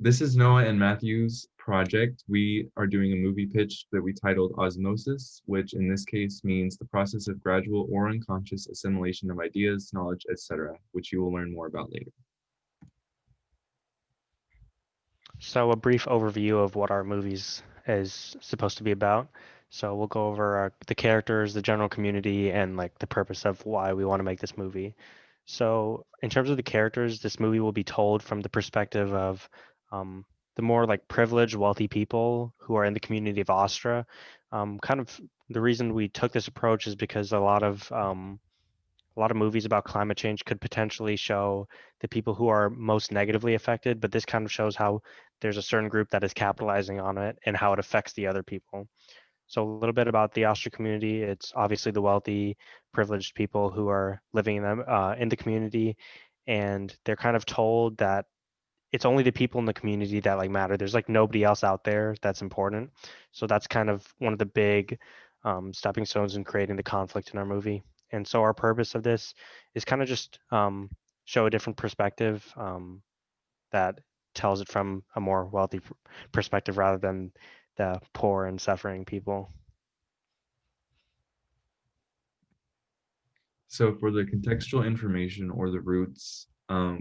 This is Noah and Matthew's project. We are doing a movie pitch that we titled Osmosis, which in this case means the process of gradual or unconscious assimilation of ideas, knowledge, etc., which you will learn more about later. So a brief overview of what our movies is supposed to be about. So we'll go over the characters, the general community, and like the purpose of why we want to make this movie. So in terms of the characters, this movie will be told from the perspective of um, the more like privileged, wealthy people who are in the community of Astra. Kind of the reason we took this approach is because a lot of movies about climate change could potentially show the people who are most negatively affected, but this kind of shows how there's a certain group that is capitalizing on it and how it affects the other people. So a little bit about the Austria community. It's obviously the wealthy, privileged people who are living in the community, and they're kind of told that it's only the people in the community that like matter. There's like nobody else out there that's important. So that's kind of one of the big stepping stones in creating the conflict in our movie. And so our purpose of this is kind of just show a different perspective that tells it from a more wealthy perspective rather than the poor and suffering people. So for the contextual information or the roots,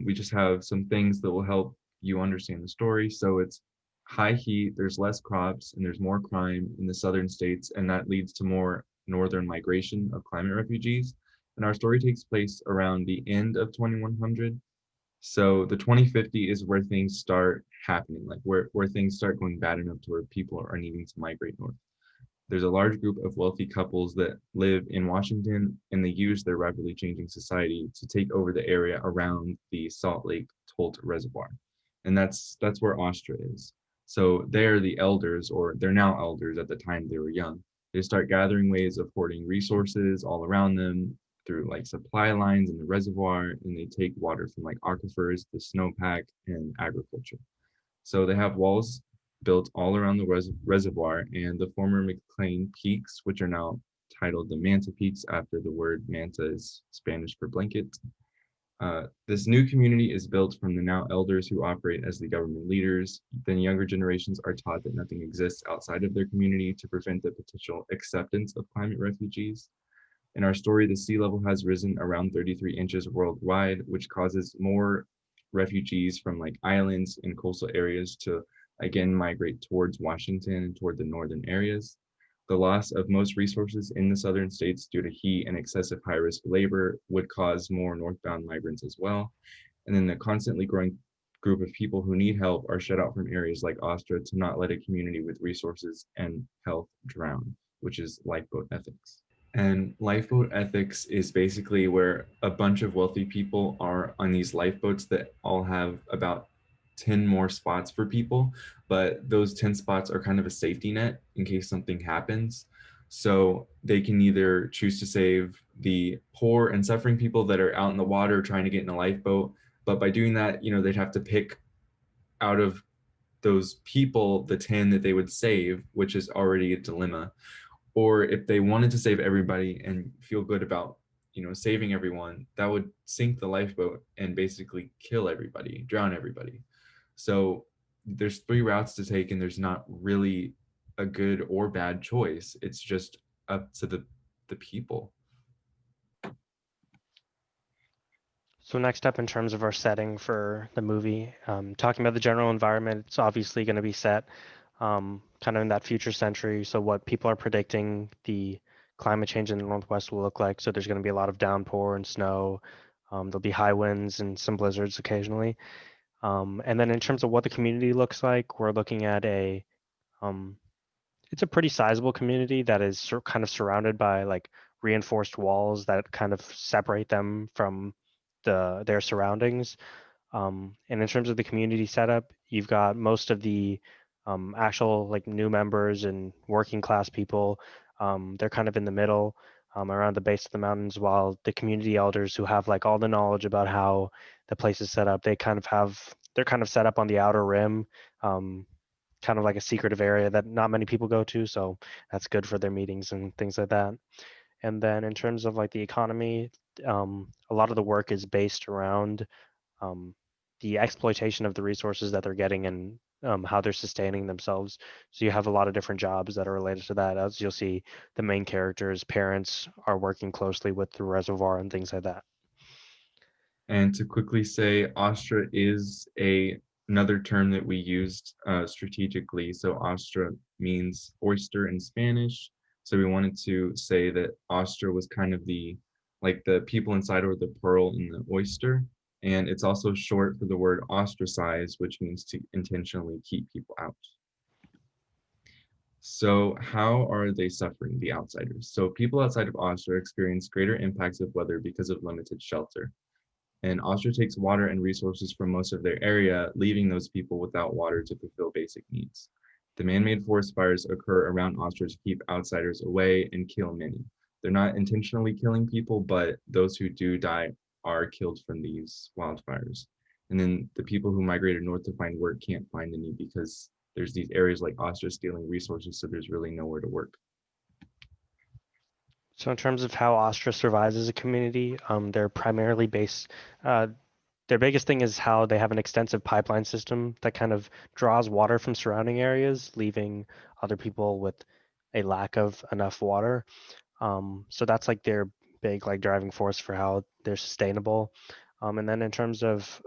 we just have some things that will help you understand the story. So it's high heat, there's less crops, and there's more crime in the southern states, and that leads to more northern migration of climate refugees. And our story takes place around the end of 2100. So the 2050 is where things start happening, like where things start going bad enough to where people are needing to migrate north. There's a large group of wealthy couples that live in Washington, and they use their rapidly changing society to take over the area around the Salt Lake Holt Reservoir. And that's where Austria is. So they're the elders, or they're now elders at the time they were young. They start gathering ways of hoarding resources all around them through like supply lines in the reservoir, and they take water from like aquifers, the snowpack, and agriculture. So they have walls built all around the reservoir, and the former McLean Peaks, which are now titled the Manta Peaks after the word manta is Spanish for blanket. This new community is built from the now elders who operate as the government leaders. Then younger generations are taught that nothing exists outside of their community to prevent the potential acceptance of climate refugees. In our story, the sea level has risen around 33 inches worldwide, which causes more refugees from like islands and coastal areas to again migrate towards Washington and toward the northern areas. The loss of most resources in the southern states due to heat and excessive high risk labor would cause more northbound migrants as well. And then the constantly growing group of people who need help are shut out from areas like Austria to not let a community with resources and health drown, which is lifeboat ethics. And lifeboat ethics is basically where a bunch of wealthy people are on these lifeboats that all have about 10 more spots for people, but those 10 spots are kind of a safety net in case something happens. So they can either choose to save the poor and suffering people that are out in the water trying to get in a lifeboat, but by doing that, they'd have to pick out of those people the 10 that they would save, which is already a dilemma. Or if they wanted to save everybody and feel good about saving everyone, that would sink the lifeboat and basically kill everybody, drown everybody. So there's three routes to take, and there's not really a good or bad choice. It's just up to the people. So next up in terms of our setting for the movie, talking about the general environment, it's obviously going to be set kind of in that future century. So what people are predicting the climate change in the Northwest will look like. So there's going to be a lot of downpour and snow. There'll be high winds and some blizzards occasionally. And then in terms of what the community looks like, we're looking at um, it's a pretty sizable community that is kind of surrounded by like reinforced walls that kind of separate them from their surroundings. And in terms of the community setup, you've got most of the actual like new members and working class people. They're kind of in the middle, around the base of the mountains, while the community elders who have like all the knowledge about how the place is set up, they're kind of set up on the outer rim, um, kind of like a secretive area that not many people go to. So that's good for their meetings and things like that. And then in terms of like the economy, a lot of the work is based around um, the exploitation of the resources that they're getting and how they're sustaining themselves. So you have a lot of different jobs that are related to that. As you'll see, the main characters' parents are working closely with the reservoir and things like that. And to quickly say, Astra is another term that we used strategically. So Astra means oyster in Spanish. So we wanted to say that Astra was kind of the like the people inside or the pearl in the oyster. And it's also short for the word ostracize, which means to intentionally keep people out. So how are they suffering, the outsiders? So people outside of Astra experience greater impacts of weather because of limited shelter. And Austria takes water and resources from most of their area, leaving those people without water to fulfill basic needs. The man-made forest fires occur around Austria to keep outsiders away and kill many. They're not intentionally killing people, but those who do die are killed from these wildfires. And then the people who migrated north to find work can't find any because there's these areas like Austria stealing resources, so there's really nowhere to work. So in terms of how Astra survives as a community, they're primarily based. Uh, their biggest thing is how they have an extensive pipeline system that kind of draws water from surrounding areas, leaving other people with a lack of enough water. So that's like their big like driving force for how they're sustainable. And then in terms of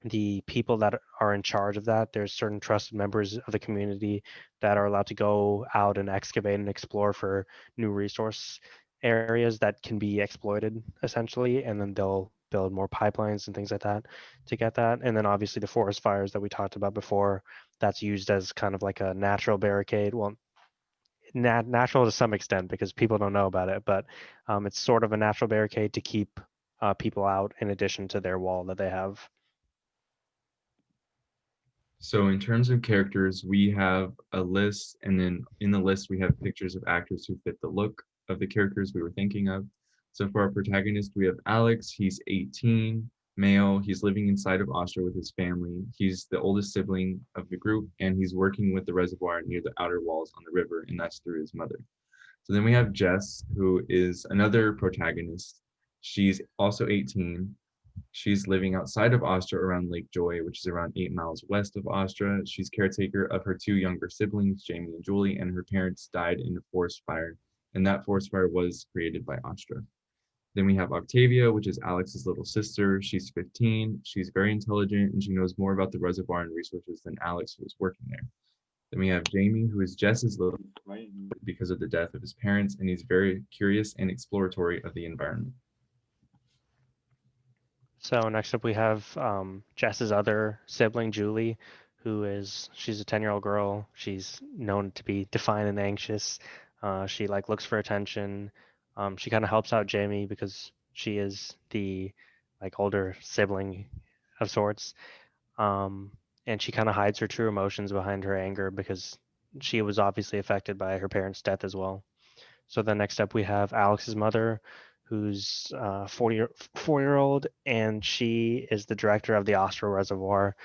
the people that are in charge of that, there's certain trusted members of the community that are allowed to go out and excavate and explore for new resource areas that can be exploited essentially, and then they'll build more pipelines and things like that to get that. And then obviously the forest fires that we talked about before, that's used as kind of like a natural barricade. Well, natural to some extent because people don't know about it, but it's sort of a natural barricade to keep people out in addition to their wall that they have. So in terms of characters, we have a list, and then in the list we have pictures of actors who fit the look of the characters we were thinking of. So for our protagonist, we have Alex. He's 18, male. He's living inside of Austria with his family. He's the oldest sibling of the group, and he's working with the reservoir near the outer walls on the river, and that's through his mother. So then we have Jess, who is another protagonist. She's also 18. She's living outside of Austria around Lake Joy, which is around 8 miles west of Austria. She's caretaker of her two younger siblings, Jamie and Julie, and her parents died in a forest fire. And that forest fire was created by Austria. Then we have Octavia, which is Alex's little sister. She's 15. She's very intelligent and she knows more about the reservoir and resources than Alex, who was working there. Then we have Jamie, who is Jess's little because of the death of his parents, and he's very curious and exploratory of the environment. So next up we have Jess's other sibling, Julie, she's a 10-year-old girl. She's known to be defiant and anxious. She like looks for attention. She kind of helps out Jamie because she is the like older sibling of sorts. Um, and she kind of hides her true emotions behind her anger because she was obviously affected by her parents' death as well. So then next up we have Alex's mother, who's 4-year-old, and she is the director of the Austral Reservoir.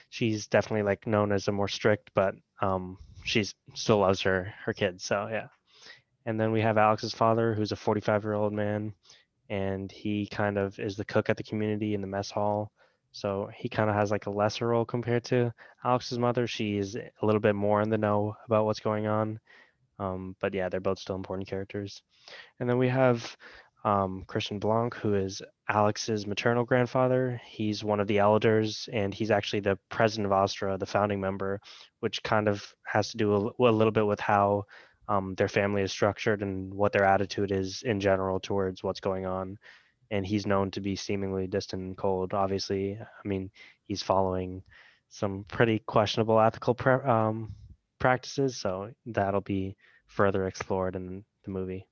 She's definitely like known as a more strict, but she's still loves her kids. So yeah. And then we have Alex's father, who's a 45-year-old man, and he kind of is the cook at the community in the mess hall. So he kind of has like a lesser role compared to Alex's mother. She is a little bit more in the know about what's going on. But yeah, they're both still important characters. And then we have Christian Blanc, who is Alex's maternal grandfather. He's one of the elders, and he's actually the president of Astra, the founding member, which kind of has to do a little bit with how their family is structured and what their attitude is in general towards what's going on. And he's known to be seemingly distant and cold. Obviously, I mean, he's following some pretty questionable ethical practices, so that'll be further explored in the movie.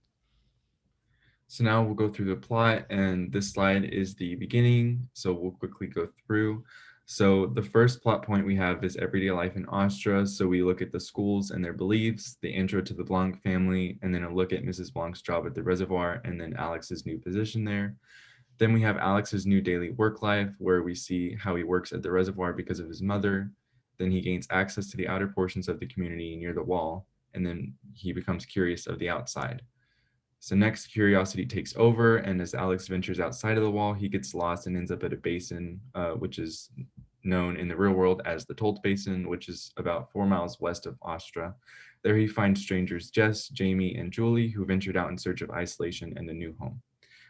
So now we'll go through the plot, and this slide is the beginning. So we'll quickly go through. So the first plot point we have is everyday life in Austria. So we look at the schools and their beliefs, the intro to the Blanc family, and then a look at Mrs. Blanc's job at the reservoir, and then Alex's new position there. Then we have Alex's new daily work life, where we see how he works at the reservoir because of his mother. Then he gains access to the outer portions of the community near the wall, and then he becomes curious of the outside. So next, curiosity takes over, and as Alex ventures outside of the wall, he gets lost and ends up at a basin, which is known in the real world as the Tolt Basin, which is about 4 miles west of Ostra. There he finds strangers Jess, Jamie, and Julie, who ventured out in search of isolation and a new home.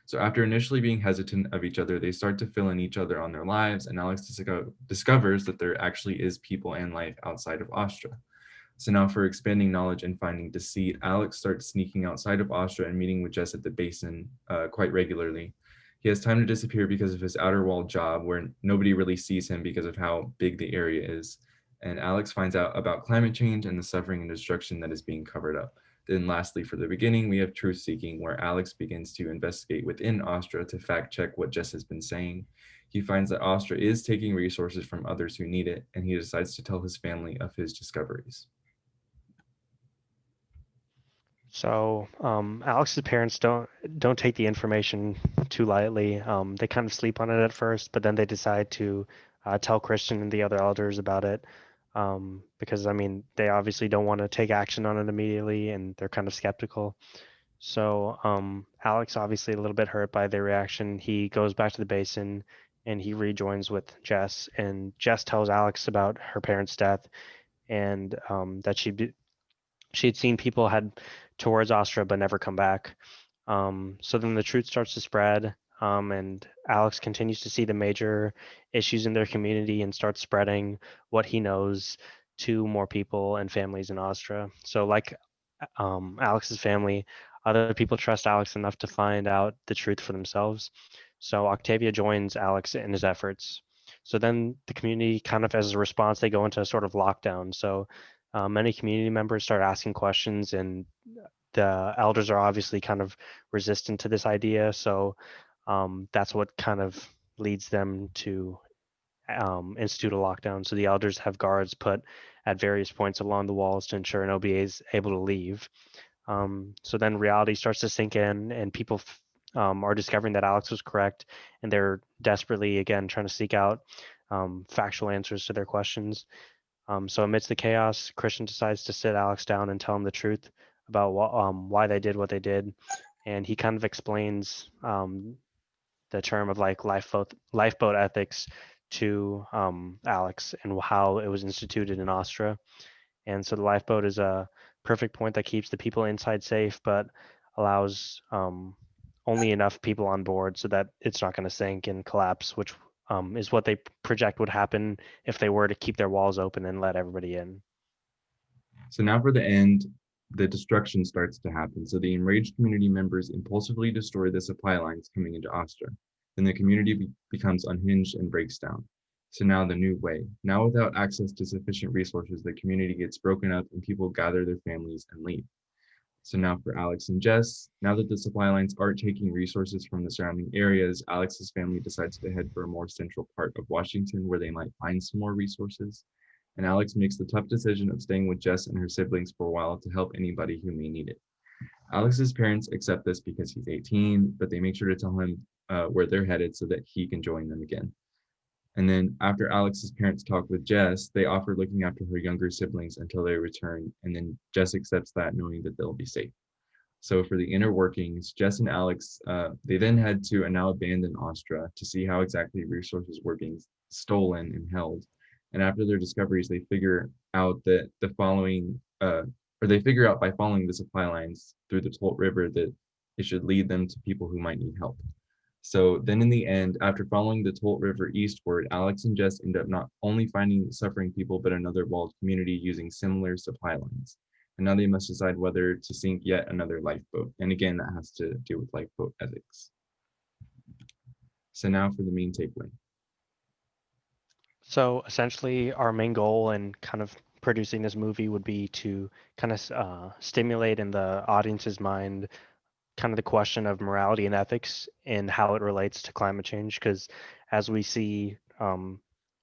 So after initially being hesitant of each other, they start to fill in each other on their lives, and Alex discovers that there actually is people and life outside of Ostra. So now for expanding knowledge and finding deceit, Alex starts sneaking outside of Ostra and meeting with Jess at the basin quite regularly. He has time to disappear because of his outer wall job, where nobody really sees him because of how big the area is. And Alex finds out about climate change and the suffering and destruction that is being covered up. Then, lastly, for the beginning, we have truth seeking, where Alex begins to investigate within Ostra to fact check what Jess has been saying. He finds that Ostra is taking resources from others who need it, and he decides to tell his family of his discoveries. So Alex's parents don't take the information too lightly. They kind of sleep on it at first, but then they decide to tell Christian and the other elders about it, because I mean they obviously don't want to take action on it immediately, and they're kind of skeptical. So Alex, obviously a little bit hurt by their reaction, he goes back to the basin and he rejoins with Jess, and Jess tells Alex about her parents' death and that she had seen people head towards Astra but never come back. So then the truth starts to spread, and Alex continues to see the major issues in their community and starts spreading what he knows to more people and families in Astra. So, like Alex's family, other people trust Alex enough to find out the truth for themselves. So Octavia joins Alex in his efforts. So then the community, kind of as a response, they go into a sort of lockdown. So many community members start asking questions, and the elders are obviously kind of resistant to this idea. So that's what kind of leads them to institute a lockdown. So the elders have guards put at various points along the walls to ensure nobody is able to leave. So then reality starts to sink in, and people are discovering that Alex was correct, and they're desperately again trying to seek out factual answers to their questions. So amidst the chaos, Christian decides to sit Alex down and tell him the truth about why they did what they did, and he kind of explains the term of like lifeboat ethics to Alex and how it was instituted in Austria. And so the lifeboat is a perfect point that keeps the people inside safe, but allows only enough people on board so that it's not going to sink and collapse, which is what they project would happen if they were to keep their walls open and let everybody in. So now for the end, the destruction starts to happen. So the enraged community members impulsively destroy the supply lines coming into Ostra. Then the community becomes unhinged and breaks down. So now the new way. Now without access to sufficient resources, the community gets broken up and people gather their families and leave. So now for Alex and Jess, now that the supply lines aren't taking resources from the surrounding areas, Alex's family decides to head for a more central part of Washington where they might find some more resources. And Alex makes the tough decision of staying with Jess and her siblings for a while to help anybody who may need it. Alex's parents accept this because he's 18, but they make sure to tell him where they're headed so that he can join them again. And then after Alex's parents talk with Jess, they offer looking after her younger siblings until they return. And then Jess accepts that, knowing that they'll be safe. So for the inner workings, Jess and Alex, they then head to a now abandoned Astra to see how exactly resources were being stolen and held. And after their discoveries, they figure out that they figure out by following the supply lines through the Tolt River that it should lead them to people who might need help. So then in the end, after following the Tolt River eastward, Alex and Jess end up not only finding suffering people, but another walled community using similar supply lines. And now they must decide whether to sink yet another lifeboat. And again, that has to do with lifeboat ethics. So now for the main takeaway. So essentially, our main goal in kind of producing this movie would be to kind of stimulate in the audience's mind kind of the question of morality and ethics and how it relates to climate change. Because as we see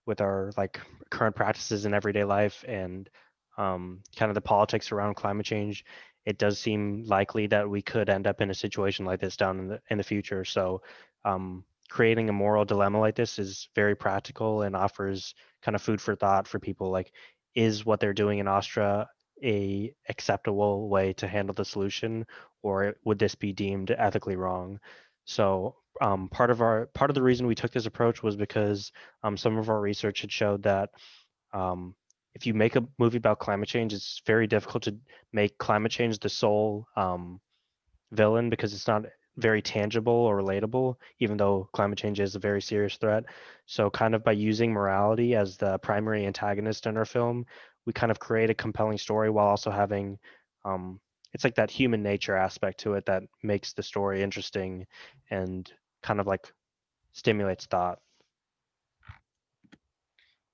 with our like current practices in everyday life and kind of the politics around climate change, it does seem likely that we could end up in a situation like this down in the future. So creating a moral dilemma like this is very practical and offers kind of food for thought for people. Like, is what they're doing in Austria a acceptable way to handle the solution, or would this be deemed ethically wrong? So part of the reason we took this approach was because some of our research had showed that um, if you make a movie about climate change, it's very difficult to make climate change the sole villain because it's not very tangible or relatable, even though climate change is a very serious threat. So, kind of by using morality as the primary antagonist in our film, we kind of create a compelling story while also having um, it's like that human nature aspect to it that makes the story interesting and kind of like stimulates thought.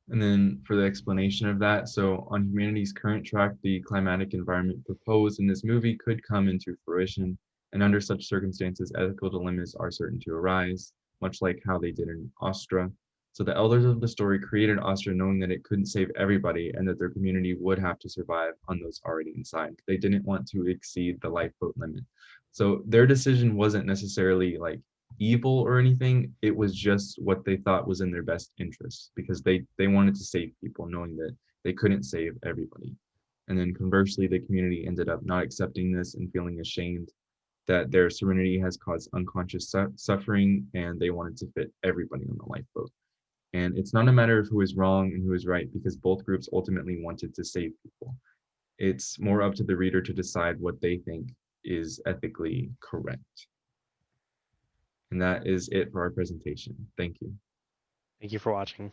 And then for the explanation of that, so on humanity's current track, the climatic environment proposed in this movie could come into fruition, and under such circumstances, ethical dilemmas are certain to arise, much like how they did in Austria. So the elders of the story created Austria knowing that it couldn't save everybody and that their community would have to survive on those already inside. They didn't want to exceed the lifeboat limit. So their decision wasn't necessarily like evil or anything. It was just what they thought was in their best interest because they wanted to save people, knowing that they couldn't save everybody. And then conversely, the community ended up not accepting this and feeling ashamed that their serenity has caused unconscious suffering, and they wanted to fit everybody on the lifeboat. And it's not a matter of who is wrong and who is right because both groups ultimately wanted to save people. It's more up to the reader to decide what they think is ethically correct. And that is it for our presentation. Thank you. Thank you for watching.